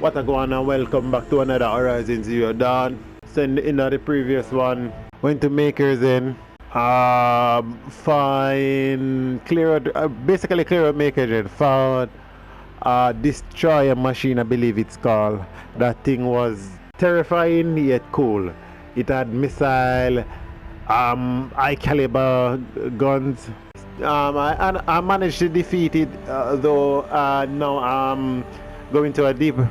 What a go on and welcome back to another Horizon Zero Dawn. So in the previous one, went to Makers in, find clear out, basically clear out Makers in, found destroyer machine, I believe it's called. That thing was terrifying yet cool. It had missile, high caliber guns. I managed to defeat it, though now I'm going to a deeper.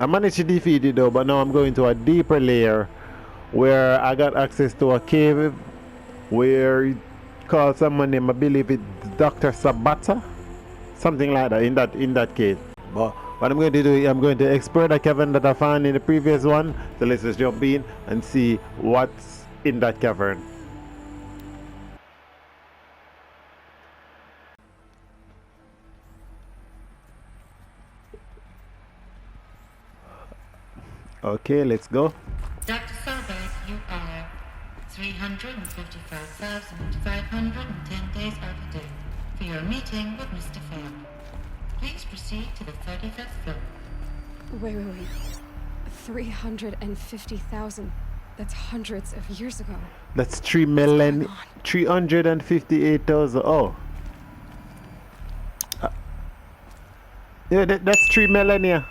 I managed to defeat it though, but now I'm going to a deeper layer where I got access to a cave where it called someone named, I believe it's Dr. Sabata, something like that in that cave. But what I'm going to do, I'm going to explore the cavern that I found in the previous one. So let's just jump in and see what's in that cavern. Okay, let's go. Dr. Solberg, you are 355,510 days overdue for your meeting with Mr. Fair. Please proceed to the 35th floor. Wait. 350,000. That's hundreds of years ago. That's 358,000. Oh. Yeah, that's 3 millennia.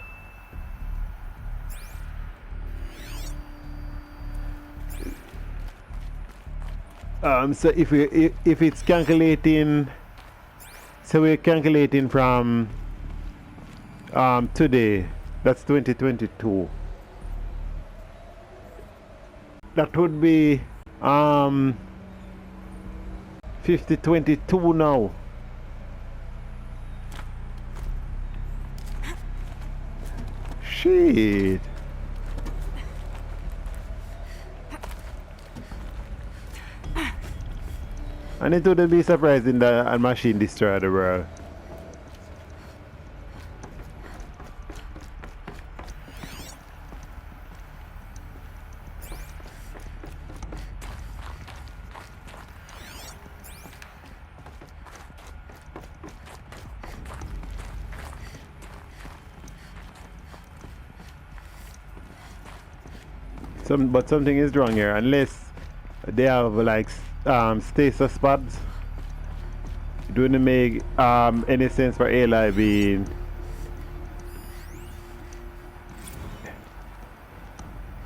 So if it's calculating, so we're calculating from today, that's 2022. That would be 5022 now. Shit. And it wouldn't be surprising that a machine destroyed the world. But something is wrong here, unless they have like stasis pods. It wouldn't make any sense for Aloy being.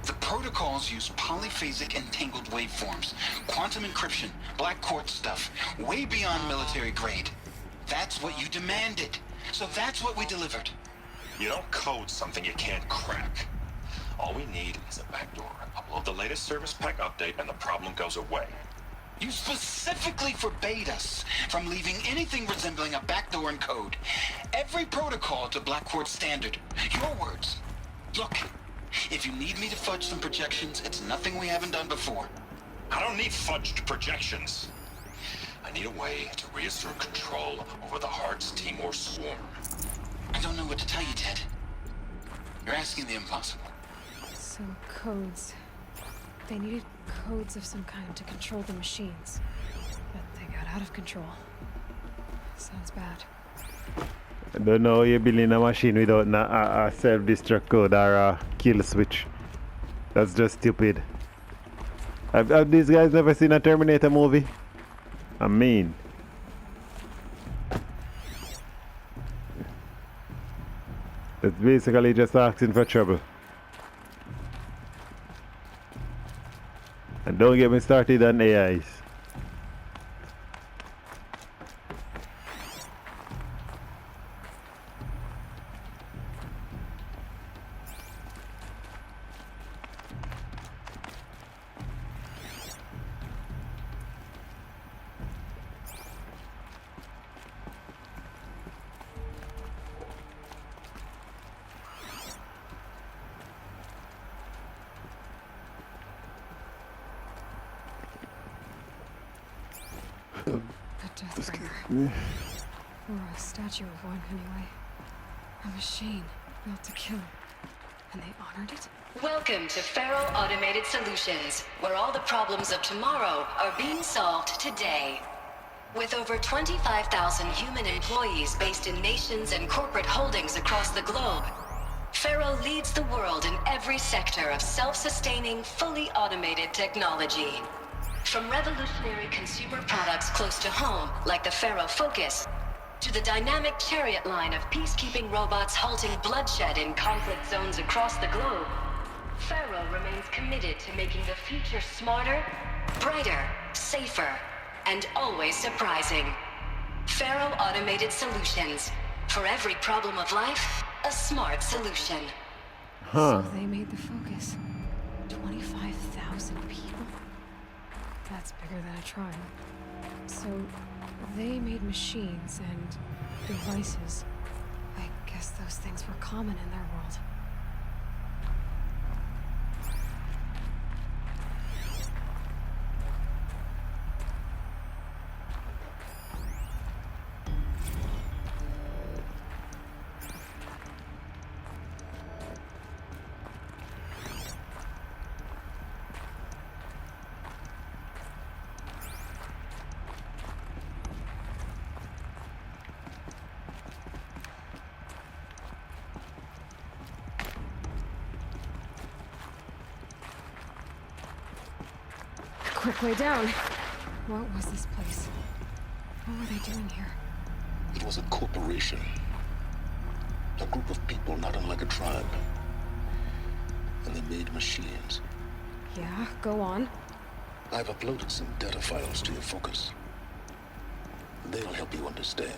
The protocols use polyphasic entangled waveforms, quantum encryption, black quartz stuff, way beyond military grade. That's what you demanded, so that's what we delivered. You don't code something you can't crack. All we need is a backdoor. Upload the latest service pack update and the problem goes away. You specifically forbade us from leaving anything resembling a backdoor in code. Every protocol to Black Quartz standard. Your words. Look, if you need me to fudge some projections, it's nothing we haven't done before. I don't need fudged projections. I need a way to reassert control over the Heart's Timor swarm. I don't know what to tell you, Ted. You're asking the impossible. So codes. They needed codes of some kind to control the machines. But they got out of control. Sounds bad. I don't know you're building a machine without a self-destruct code or a kill switch. That's just stupid. Have these guys never seen a Terminator movie? I mean. That's basically just asking for trouble. And don't get me started on AIs. A Deathbringer. Or a statue of one, anyway. A machine, built to kill. And they honored it? Welcome to Feral Automated Solutions, where all the problems of tomorrow are being solved today. With over 25,000 human employees based in nations and corporate holdings across the globe, leads the world in every sector of self-sustaining, fully automated technology. From revolutionary consumer products close to home, like the Pharaoh Focus, to the dynamic chariot line of peacekeeping robots halting bloodshed in conflict zones across the globe, Pharaoh remains committed to making the future smarter, brighter, safer, and always surprising. Pharaoh Automated Solutions. For every problem of life, a smart solution. So they made the Focus. 25,000 people? That's bigger than a tribe. So they made machines and devices. I guess those things were common in their world. Quick way down. What was this place? What were they doing here? It was a corporation. A group of people not unlike a tribe. And they made machines. Yeah, go on. I've uploaded some data files to your Focus. They'll help you understand.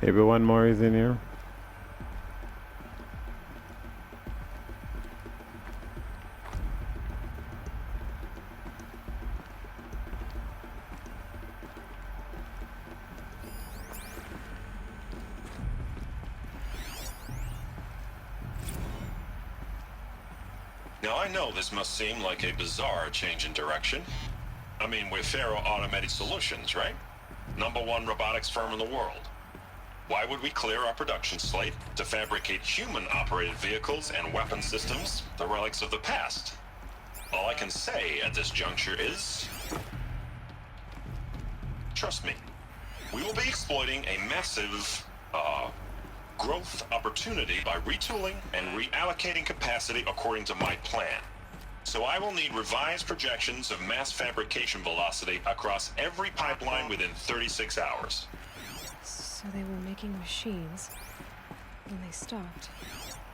Maybe one more is in here. Now, I know this must seem like a bizarre change in direction. I mean, we're Pharaoh Automated Solutions, right? #1 robotics firm in the world. Why would we clear our production slate to fabricate human-operated vehicles and weapon systems, the relics of the past? All I can say at this juncture is... trust me, we will be exploiting a massive, growth opportunity by retooling and reallocating capacity according to my plan. So I will need revised projections of mass fabrication velocity across every pipeline within 36 hours. So they were making machines, and they stopped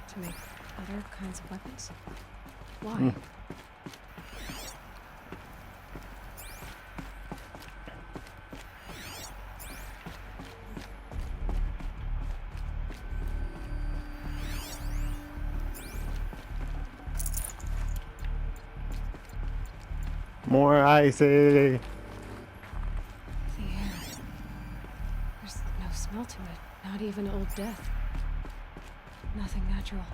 to make other kinds of weapons? Why? More icy. The air. There's no smell to it, not even old death. Nothing natural.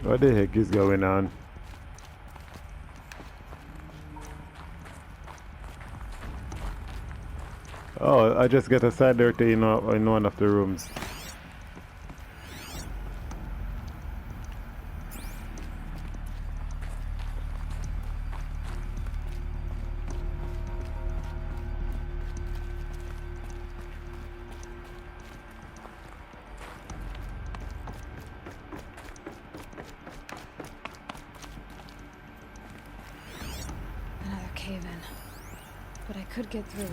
What the heck is going on? Oh, I just got a side dirty in one of the rooms. Another cave-in. But I could get through.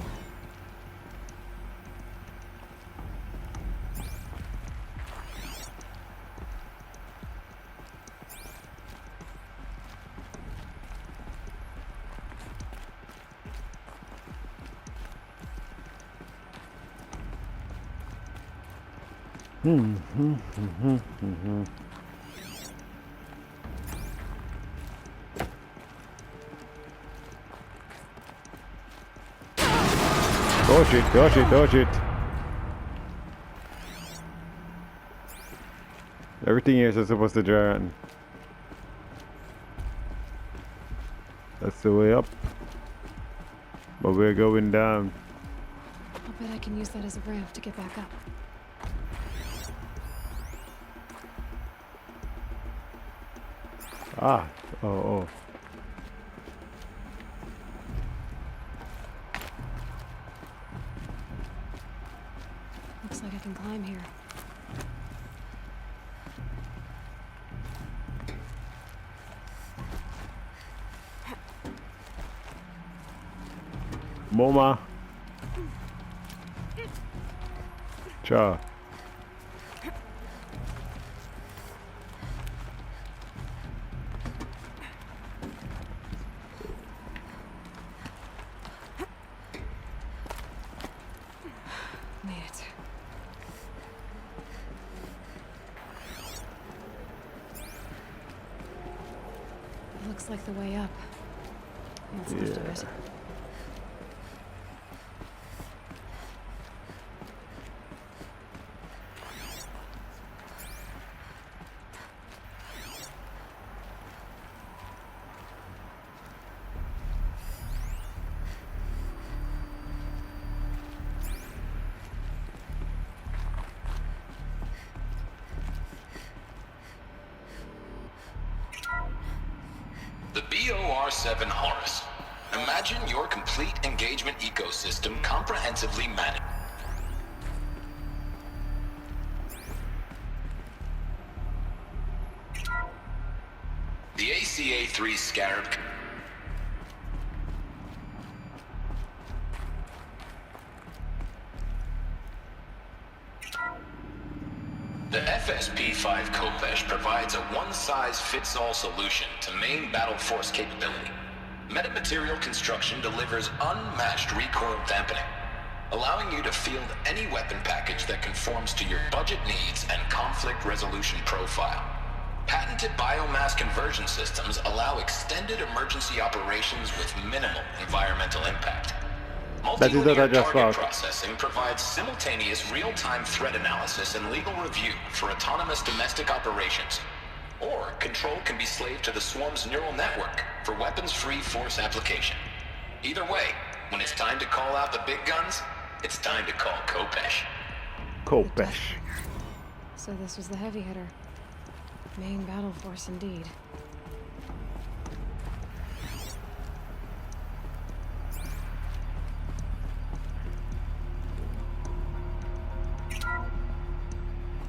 Dodge it, dodge it, dodge it. Everything here is supposed to dry on. That's the way up. But we're going down. I'll bet I can use that as a ramp to get back up. Ah, oh. Looks like I can climb here. Moma. Cha. Made it. It looks like the way up. What's left of it? The BOR-7 Horus. Imagine your complete engagement ecosystem comprehensively managed. The ACA-3 Scarab. The FSP-5 Kopesh provides a one-size-fits-all solution to main battle force capability. Metamaterial construction delivers unmatched recoil dampening, allowing you to field any weapon package that conforms to your budget needs and conflict resolution profile. Patented biomass conversion systems allow extended emergency operations with minimal environmental impact. That is what I Multilinear just target thought. processing provides simultaneous real-time threat analysis and legal review for autonomous domestic operations. Or control can be slaved to the swarm's neural network for weapons-free force application. Either way, when it's time to call out the big guns, it's time to call Kopesh. Kopesh. So this was the heavy hitter. Main battle force indeed.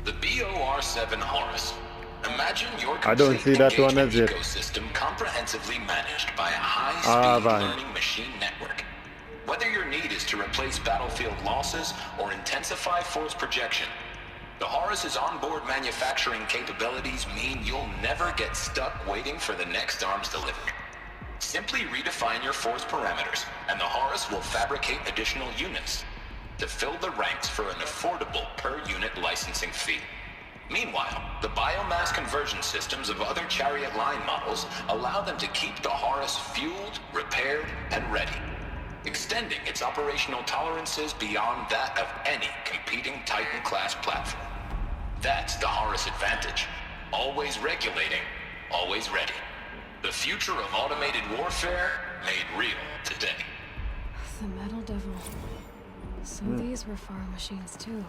The BOR-7 Horus. Imagine your I don't see that one engagement as it. ecosystem comprehensively managed by a high-speed right. learning machine network. Whether your need is to replace battlefield losses or intensify force projection, the Horus's onboard manufacturing capabilities mean you'll never get stuck waiting for the next arms delivery. Simply redefine your force parameters, and the Horus will fabricate additional units to fill the ranks for an affordable per-unit licensing fee. Meanwhile, the biomass conversion systems of other Chariot line models allow them to keep the Horus fueled, repaired, and ready, extending its operational tolerances beyond that of any competing Titan-class platform. That's the Horus advantage. Always regulating, always ready. The future of automated warfare made real today. The Metal Devil. So these were Faro machines too.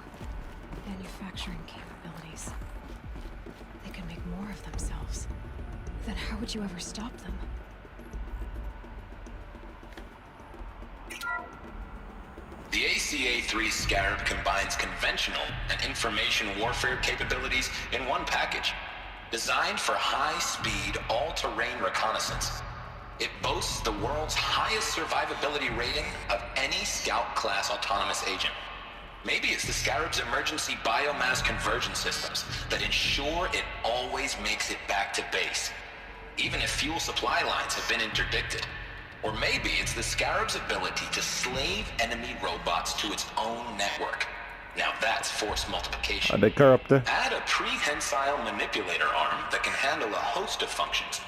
Manufacturing capabilities. They could make more of themselves. Then how would you ever stop them? The ACA-3 Scarab combines conventional and information warfare capabilities in one package. Designed for high-speed, all-terrain reconnaissance. It boasts the world's highest survivability rating of any Scout-class autonomous agent. Maybe it's the Scarab's emergency biomass conversion systems that ensure it always makes it back to base, even if fuel supply lines have been interdicted. Or maybe it's the Scarab's ability to slave enemy robots to its own network. Now that's force multiplication. Are they corrupted? Add a prehensile manipulator arm that can handle a host of functions.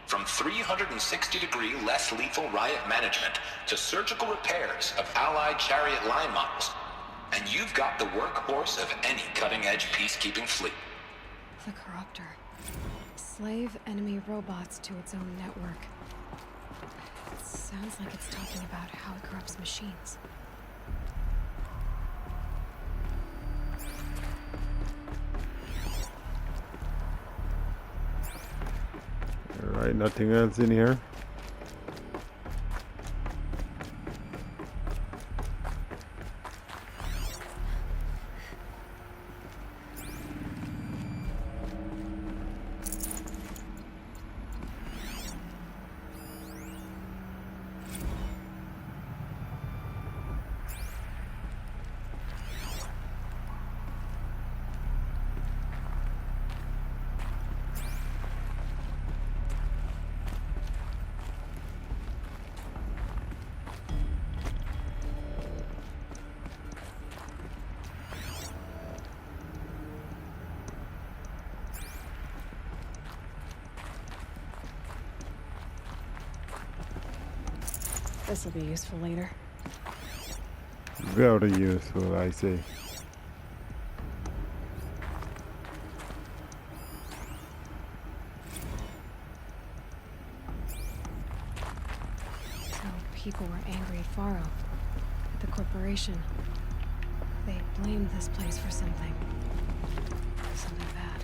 From 360-degree less lethal riot management to surgical repairs of Allied chariot line models. And you've got the workhorse of any cutting-edge peacekeeping fleet. The Corruptor. Slave enemy robots to its own network. It sounds like it's talking about how it corrupts machines. Alright, nothing else in here. This will be useful later. Very useful, I say. So people were angry at Faro, at the corporation. They blamed this place for something. Something bad.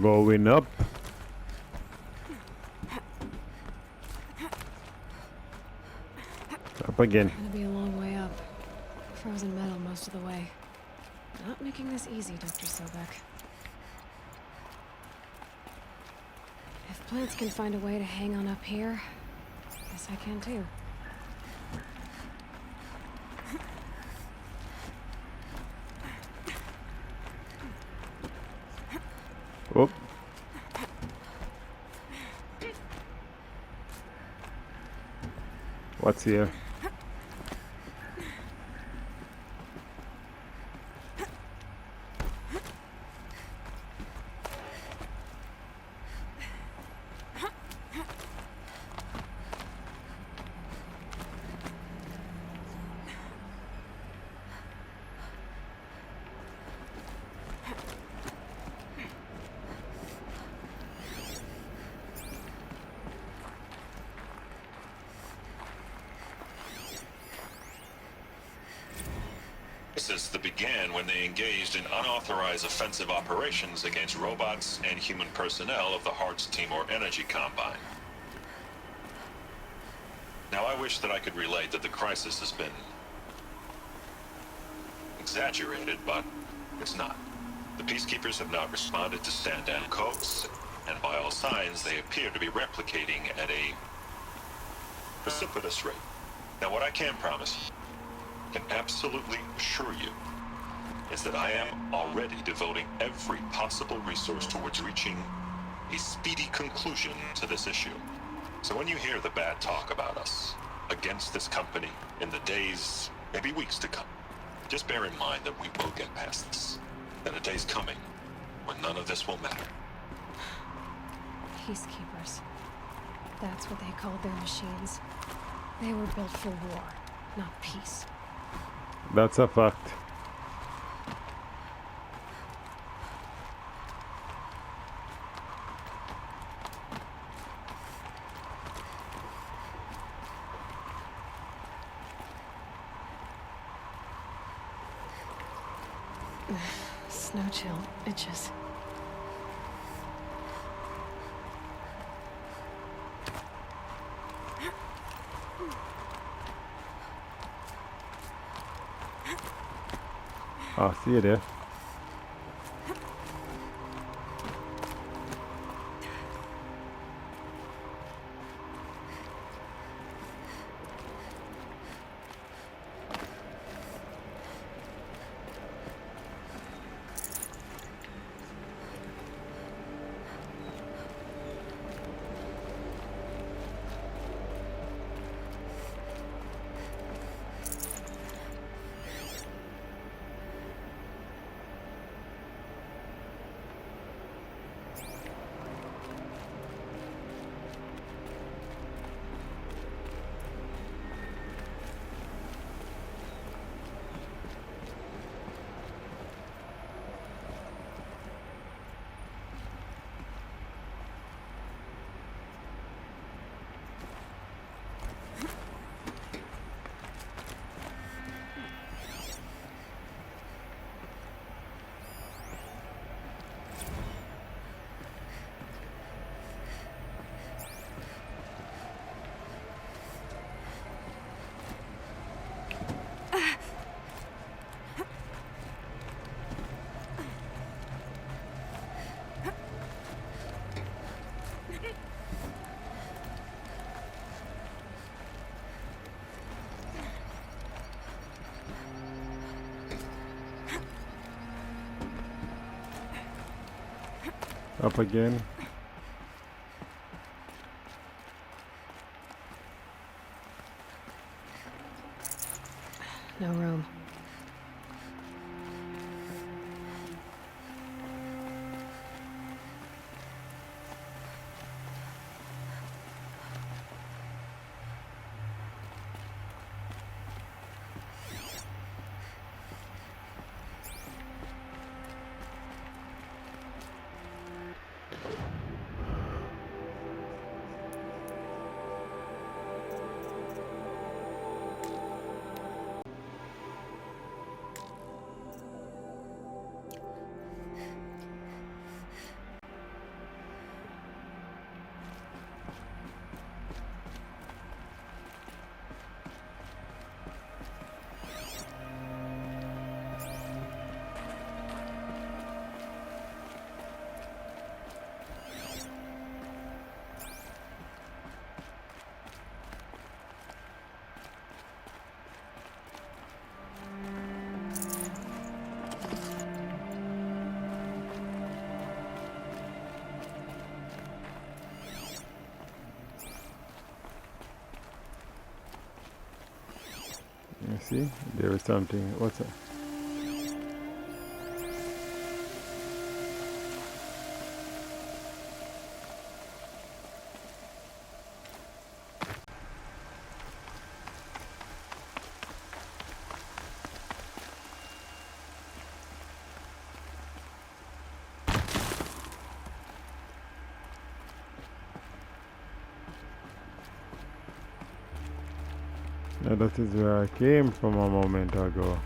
Going up. Up again. Gonna be a long way up. Frozen metal most of the way. Not making this easy, Dr. Sobek. If plants can find a way to hang on up here, guess I can too. Oh. What's here? This began when they engaged in unauthorized offensive operations against robots and human personnel of the Hearts Timor Energy Combine. Now, I wish that I could relate that the crisis has been exaggerated, but it's not. The peacekeepers have not responded to stand-down codes, and by all signs, they appear to be replicating at a precipitous rate. Now, what I can promise, can absolutely assure you, is that I am already devoting every possible resource towards reaching a speedy conclusion to this issue. So when you hear the bad talk about us against this company in the days, maybe weeks to come, just bear in mind that we will get past this. And a day's coming when none of this will matter. Peacekeepers. That's what they called their machines. They were built for war. not peace. That's a fact. Snow chill, itches. Oh, see you there. Up again. No room. You see, there is something. What's that? Now that is where I came from a moment ago.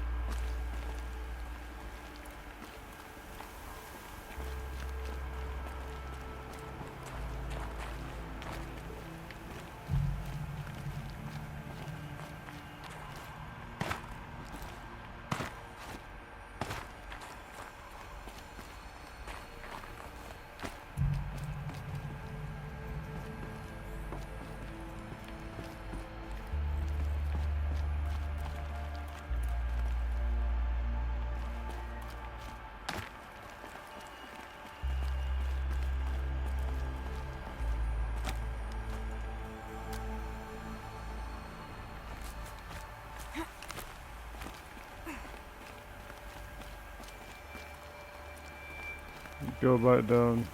Go back down.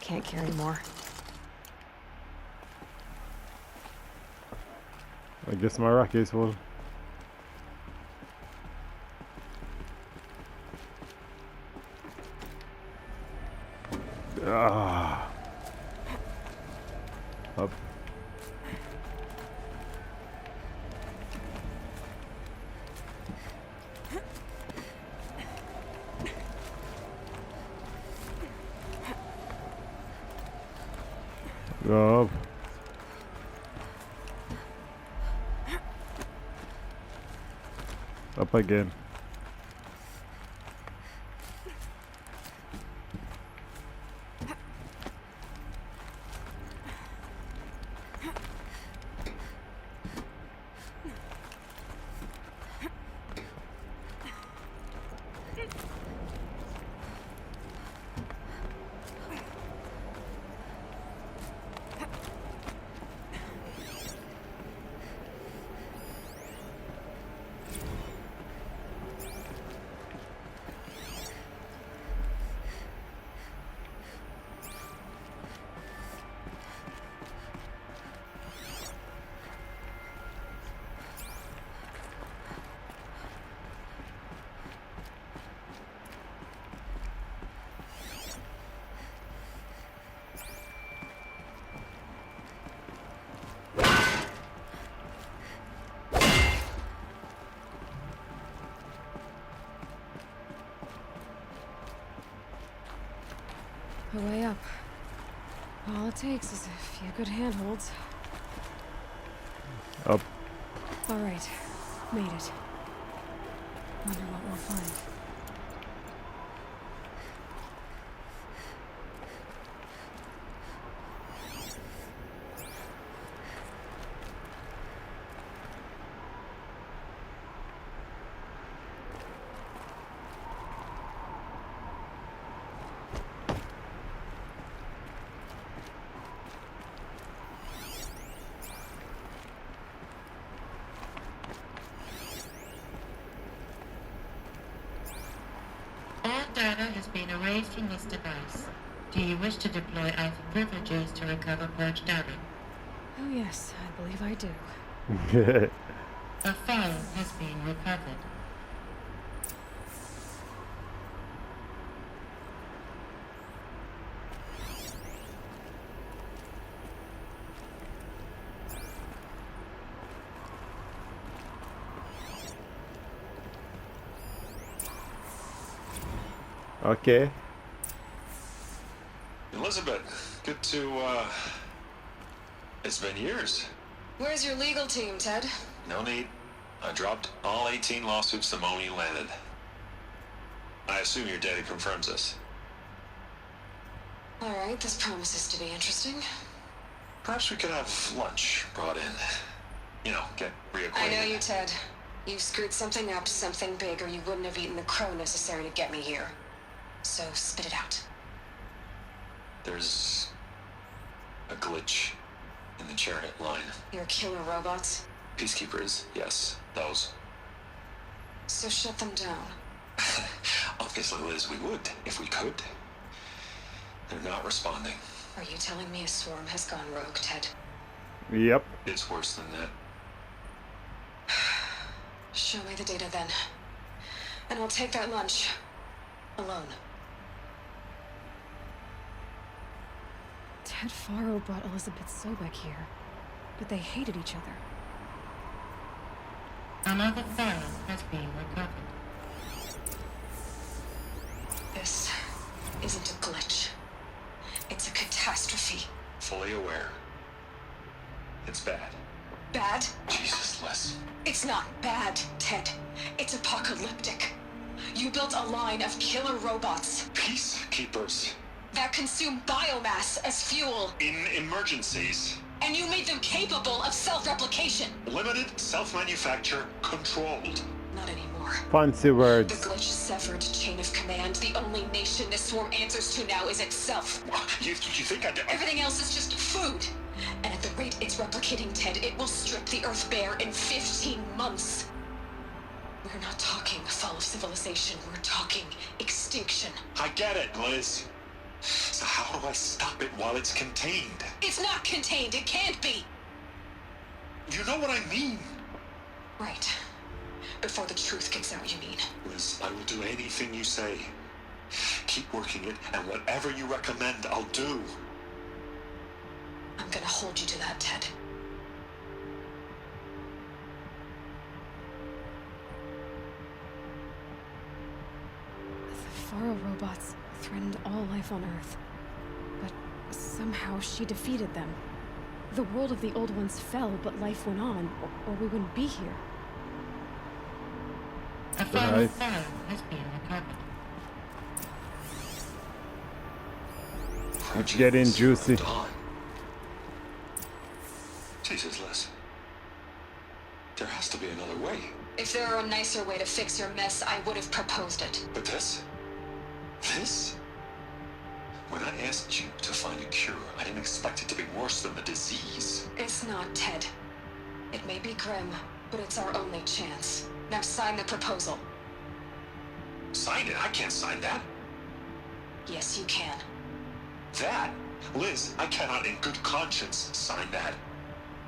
can't carry more. I guess my rack is full. Ah. Up. Up. Up again. The way up. All it takes is a few good handholds. Up. All right, made it. Wonder what we'll find. All data has been erased from this device. Do you wish to deploy either privileges to recover purged data? Oh yes, I believe I do. A file has been recovered. Okay. Elizabeth, good to, it's been years. Where's your legal team, Ted? No need. I dropped all 18 lawsuits the moment you landed. I assume your data confirms this. All right, this promises to be interesting. Perhaps we could have lunch brought in. You know, get reacquainted. I know you, Ted. You screwed something up, something big, or you wouldn't have eaten the crow necessary to get me here. So spit it out. There's a glitch in the chariot line. Your killer robots? Peacekeepers, yes, those. So shut them down. Obviously, Liz, we would, if we could. They're not responding. Are you telling me a swarm has gone rogue, Ted? Yep. It's worse than that. Show me the data then. And I'll take that lunch. Alone. Ted Faro brought Elizabeth Sobek here, but they hated each other. Another file has been recovered. This isn't a glitch. It's a catastrophe. Fully aware. It's bad. Bad? Jesus, Les. It's not bad, Ted. It's apocalyptic. You built a line of killer robots Peacekeepers. that consume biomass as fuel, In emergencies. and you made them capable of self-replication. Limited, self-manufacture, controlled. Not anymore. Fancy The words. glitch severed chain of command. The only nation this swarm answers to now is itself. You think I did? Everything else is just food. And at the rate it's replicating, Ted, it will strip the Earth bare in 15 months. We're not talking fall of civilization. We're talking extinction. I get it, Liz. So how do I stop it while it's contained? It's not contained. It can't be. You know what I mean? Right. Before the truth gets out, you mean? Liz, I will do anything you say. Keep working it, and whatever you recommend, I'll do. I'm gonna hold you to that, Ted. The Faro robots threatened all life on Earth. But somehow she defeated them. The world of the old ones fell, but life went on, or we wouldn't be here. A final phone has been recovered. It's getting juicy. Jesus, Liz. There has to be another way. If there were a nicer way to fix your mess, I would have proposed it. But this? This? When I asked you to find a cure, I didn't expect it to be worse than the disease. It's not, Ted. It may be grim, but it's our only chance. Now sign the proposal. Sign it? I can't sign that. Yes, you can. That? Liz, I cannot in good conscience sign that.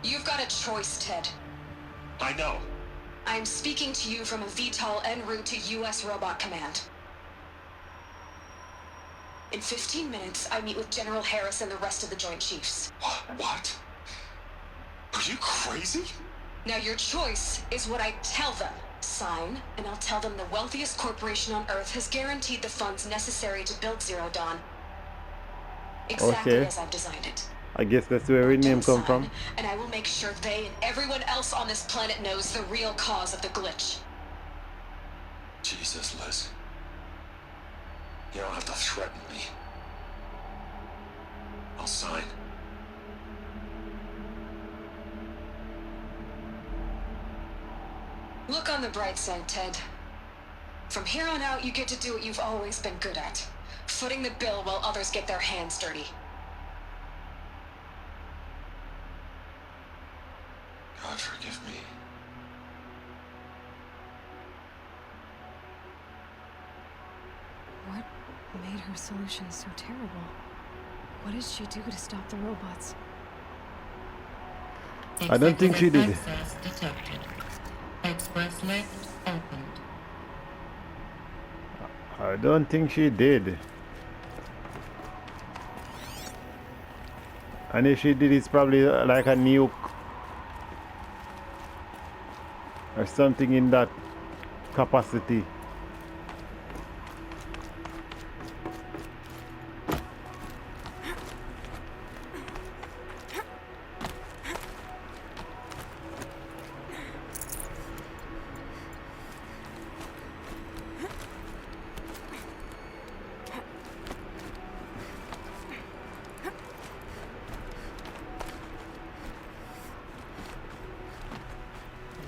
You've got a choice, Ted. I know. I'm speaking to you from a VTOL en route to U.S. Robot Command. In 15 minutes, I meet with General Harris and the rest of the Joint Chiefs. What? Are you crazy? Now your choice is what I tell them. Sign, and I'll tell them the wealthiest corporation on Earth has guaranteed the funds necessary to build Zero Dawn. Exactly Okay. as I've designed it. I guess that's where her name come from. And I will make sure they and everyone else on this planet knows the real cause of the glitch. Jesus, Liz. You don't have to threaten me. I'll sign. Look on the bright side, Ted. From here on out, you get to do what you've always been good at. Footing the bill while others get their hands dirty. God forgive me. What made her solution so terrible? What did she do to stop the robots? I don't think she did. Access detected. Express lift opened. I don't think she did. And if she did, it's probably like a nuke or something in that capacity.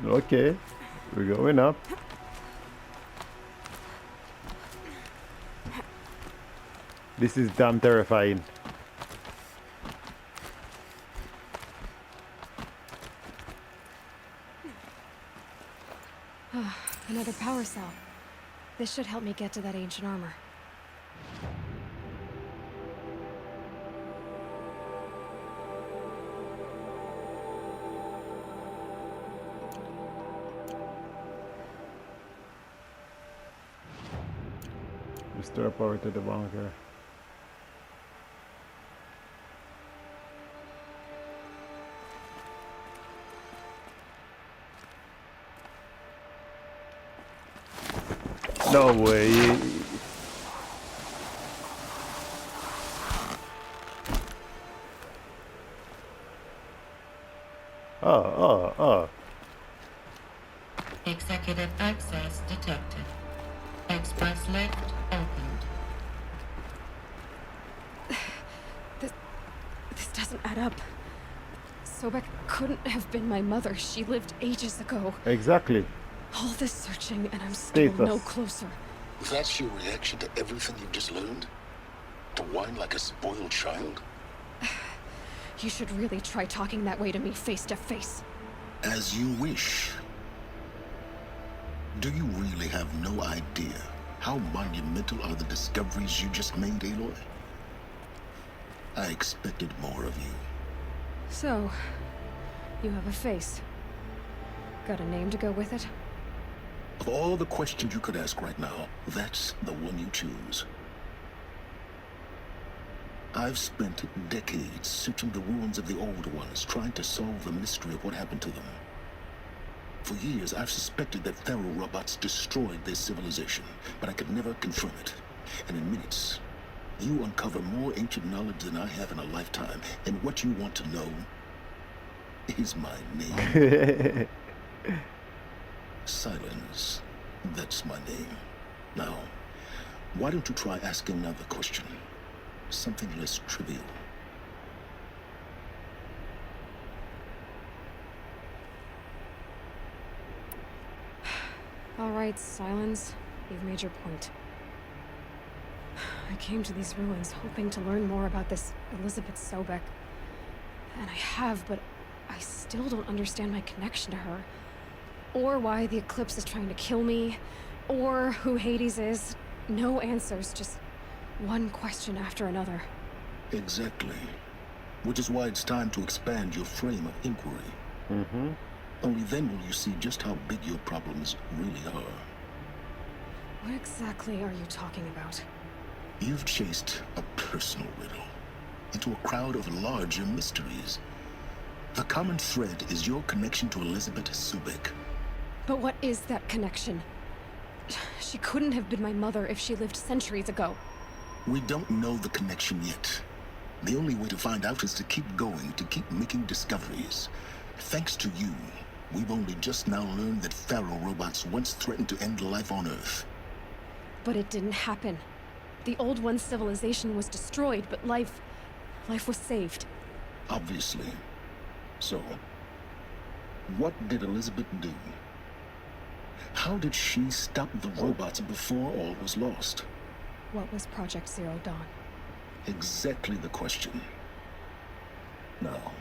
Okay, we're going up. This is damn terrifying. Another power cell. This should help me get to that ancient armor. Restore power to the bunker. No way. Oh. Executive access detected. Express lift opened. This doesn't add up. Sobek couldn't have been my mother. She lived ages ago. Exactly. All this searching, and I'm still no Status. closer. That's your reaction to everything you've just learned? To whine like a spoiled child? You should really try talking that way to me face to face. As you wish. Do you really have no idea how monumental are the discoveries you just made, Aloy? I expected more of you. So, you have a face. Got a name to go with it? Of all the questions you could ask right now, that's the one you choose. I've spent decades searching the ruins of the old ones, trying to solve the mystery of what happened to them. For years, I've suspected that Pharaoh robots destroyed their civilization, but I could never confirm it. And in minutes, you uncover more ancient knowledge than I have in a lifetime. And what you want to know is my name. Silence. That's my name. Now, why don't you try asking another question? Something less trivial. All right, Silence. You've made your point. I came to these ruins hoping to learn more about this Elizabeth Sobek. And I have, but I still don't understand my connection to her. Or why the Eclipse is trying to kill me. Or who Hades is. No answers, just one question after another. Exactly. Which is why it's time to expand your frame of inquiry. Mm-hmm. Only then will you see just how big your problems really are. What exactly are you talking about? You've chased a personal riddle into a crowd of larger mysteries. The common thread is your connection to Elizabeth Sobek. But what is that connection? She couldn't have been my mother if she lived centuries ago. We don't know the connection yet. The only way to find out is to keep going, to keep making discoveries. Thanks to you, we've only just now learned that Pharaoh robots once threatened to end life on Earth. But it didn't happen. The Old One's civilization was destroyed, but life was saved. Obviously. So, what did Elizabeth do? How did she stop the robots before all was lost? What was Project Zero Dawn? Exactly the question. Now,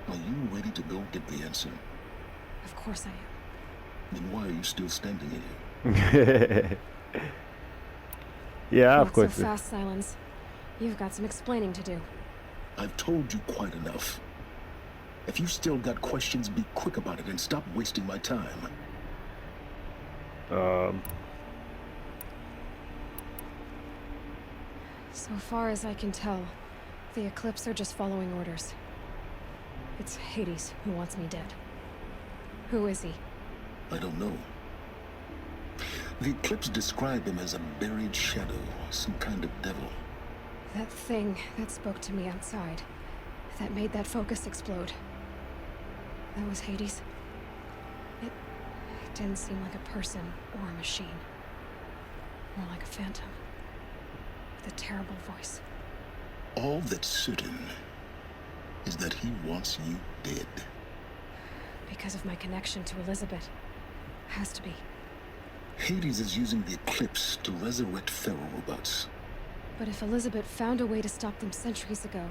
are you ready to go get the answer? Of course I am. Then why are you still standing here? Yeah, of Not course. so fast, Silence. You've got some explaining to do. I've told you quite enough. If you've still got questions, be quick about it and stop wasting my time. So far as I can tell, the Eclipse are just following orders. It's Hades who wants me dead. Who is he? I don't know. The Eclipse described him as a buried shadow, some kind of devil. That thing that spoke to me outside, that made that focus explode. That was Hades. It didn't seem like a person or a machine. More like a phantom. With a terrible voice. All that's certain is that he wants you dead. Because of my connection to Elizabeth. Has to be. Hades is using the Eclipse to resurrect Pharaoh robots. But if Elizabeth found a way to stop them centuries ago,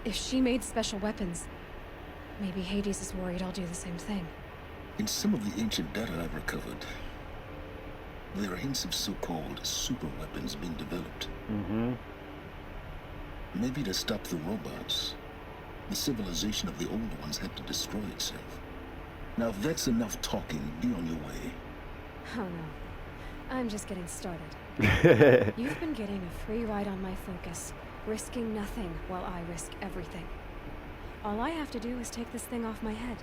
if she made special weapons, maybe Hades is worried I'll do the same thing. In some of the ancient data I've recovered, there are hints of so-called super weapons being developed. Mm-hmm. Maybe to stop the robots, the civilization of the old ones had to destroy itself. Now if that's enough talking, be on your way. Oh no. I'm just getting started. You've been getting a free ride on my focus, risking nothing while I risk everything. All I have to do is take this thing off my head,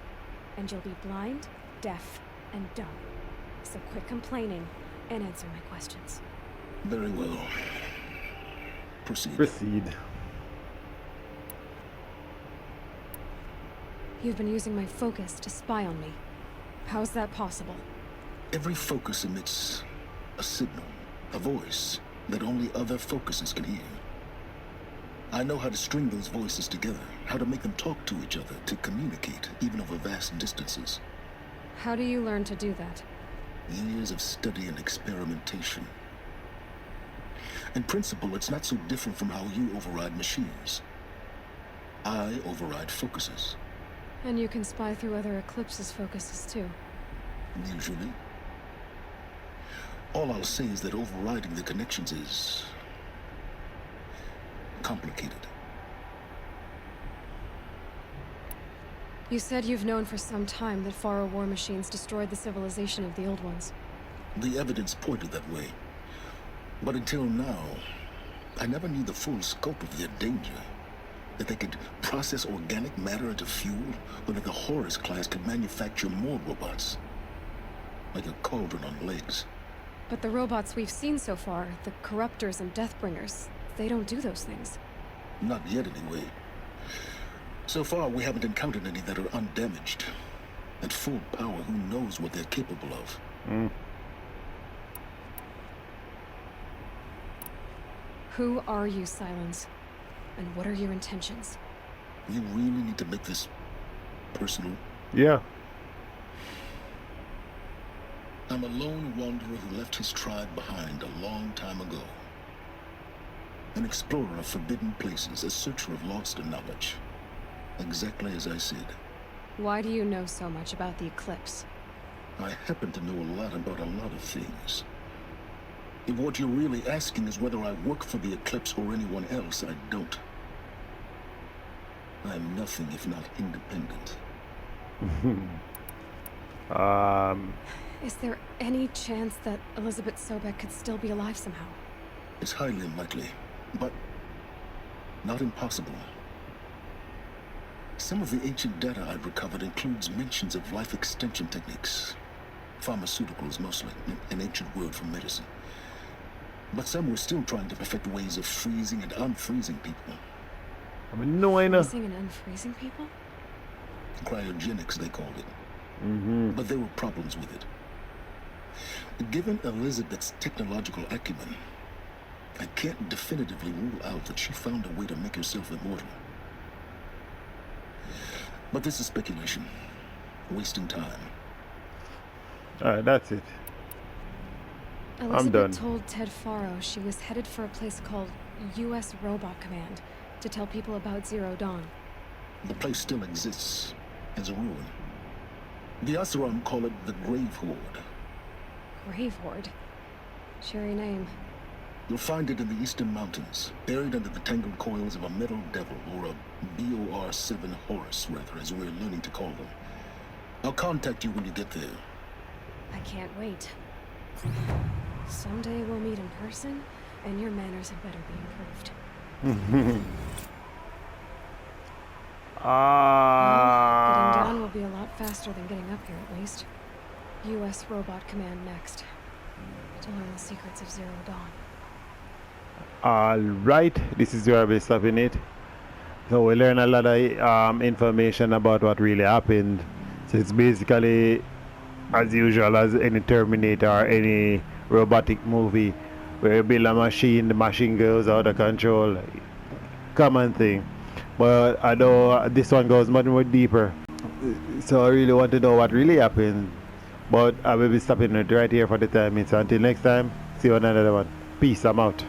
and you'll be blind, deaf, and dumb. So quit complaining and answer my questions. Very well. Proceed. Proceed. You've been using my focus to spy on me. How's that possible? Every focus emits a signal, a voice that only other focuses can hear. I know how to string those voices together, how to make them talk to each other, to communicate, even over vast distances. How do you learn to do that? Years of study and experimentation. In principle, it's not so different from how you override machines. I override focuses. And you can spy through other Eclipse's focuses too. Usually. All I'll say is that overriding the connections is complicated. You said you've known for some time that Faro war machines destroyed the civilization of the old ones. The evidence pointed that way. But until now, I never knew the full scope of their danger. That they could process organic matter into fuel, or that the Horus class could manufacture more robots. Like a cauldron on legs. But the robots we've seen so far, the Corruptors and Deathbringers, they don't do those things. Not yet, anyway. So far, we haven't encountered any that are undamaged. At full power, who knows what they're capable of? Who are you, Silence? And what are your intentions? You really need to make this personal? Yeah. I'm a lone wanderer who left his tribe behind a long time ago. An explorer of forbidden places, a searcher of lost knowledge. Exactly as I said. Why do you know so much about the Eclipse? I happen to know a lot about a lot of things. If what you're really asking is whether I work for the Eclipse or anyone else, I don't. I'm nothing if not independent. Is there any chance that Elizabeth Sobek could still be alive somehow? It's highly unlikely, but not impossible. Some of the ancient data I've recovered includes mentions of life extension techniques. Pharmaceuticals, mostly, an ancient word for medicine. But some were still trying to perfect ways of freezing and unfreezing people. I mean, no, I know. Freezing and unfreezing people? Cryogenics, they called it. But there were problems with it. Given Elizabeth's technological acumen, I can't definitively rule out that she found a way to make herself immortal. But this is speculation. Wasting time. Alright, that's it. Elizabeth done. told Ted Faro she was headed for a place called U.S. Robot Command to tell people about Zero Dawn. The place still exists as a ruin. The Asuram call it the Grave Horde. Grave Horde? Cheery name. You'll find it in the eastern mountains, buried under the tangled coils of a metal devil, or a BOR-7 Horus, rather, as we're learning to call them. I'll contact you when you get there. I can't wait. Someday we'll meet in person, and your manners had better be improved. Getting down will be a lot faster than getting up here, at least. U.S. Robot Command next. To learn the secrets of Zero Dawn. Alright, this is where I'll be stopping it. So we learn a lot of information about what really happened. So it's basically as usual as any Terminator or any robotic movie where you build a machine, the machine goes out of control. Common thing. But I know this one goes much more deeper. So I really want to know what really happened. But I will be stopping it right here for the time. So until next time, see you on another one. Peace, I'm out.